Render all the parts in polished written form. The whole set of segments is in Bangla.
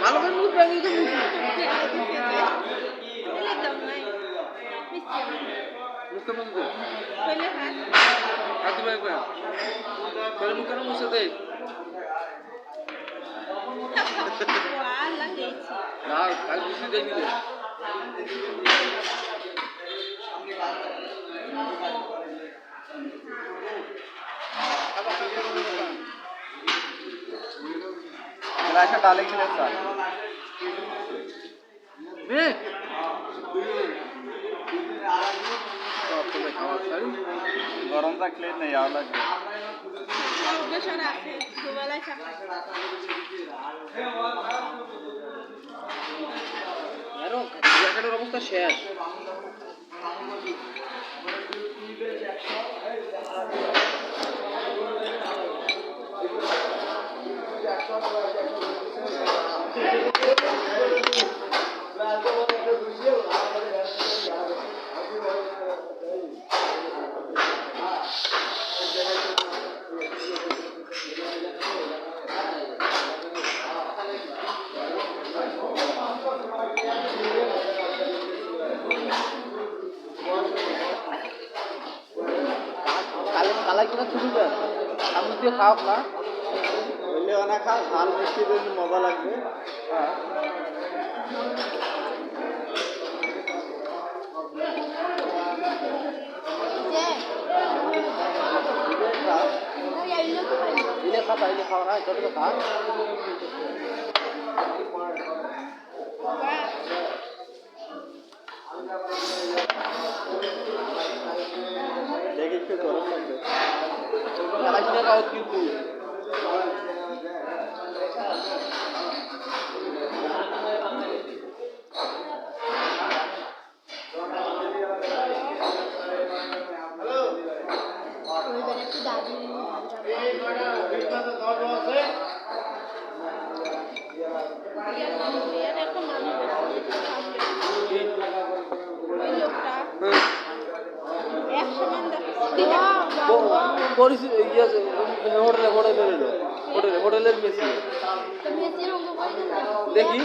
ভালো করে মুখ ভাঙি তো মুখ মুখে বন্ধ হাত দিবে একবার করে মুখ কেন মুছে দেয় না কাল বুঝতে দেখি রে রাখা ডালে গেলে স্যার বে গরম থাকলে নেই আর লাগবে আরো জায়গাটার অবস্থা শেষ কালাই কিনা ছুটি দেন আমি দিয়ে খাওয়াব না বললে না খা ঝাল মিষ্টি দিন মজা লাগবে দিলে খা তাইলে খাওয়া না এটা তো খা দেখে একটু গরম লাগবে কালাই কিনা খাওয়া কিন্তু হোটেলের মেসি দেখি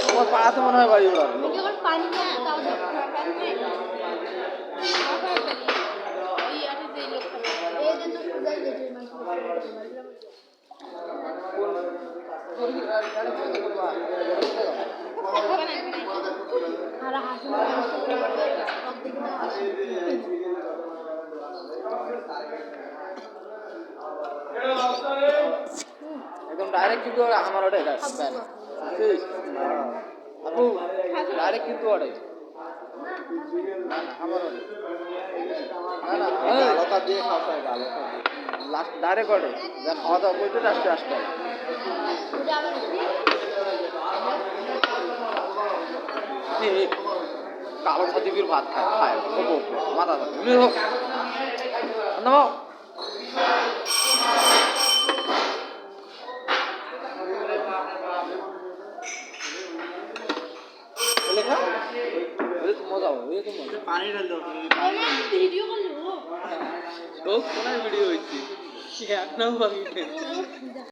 আমার পাড়াতে মনে হয় বাড়ি ওরা একদম ডাইরেক্ট কিন্তু আমার ওটাই আপু ডাইরেক্ট কিন্তু ওটাই আমার না আলোটা দিয়ে খাওয়া হয় আলোটা লাস্ট ডাইরেক্ট ওটাই যা খাওয়া দাওয়া করতে লাস্টে আসতে কালো ছাতিবির ভাত খায় মাথা হোক নাও লেখা মজা হবে পানি ঢাল দাও ভিডিও হয়েছি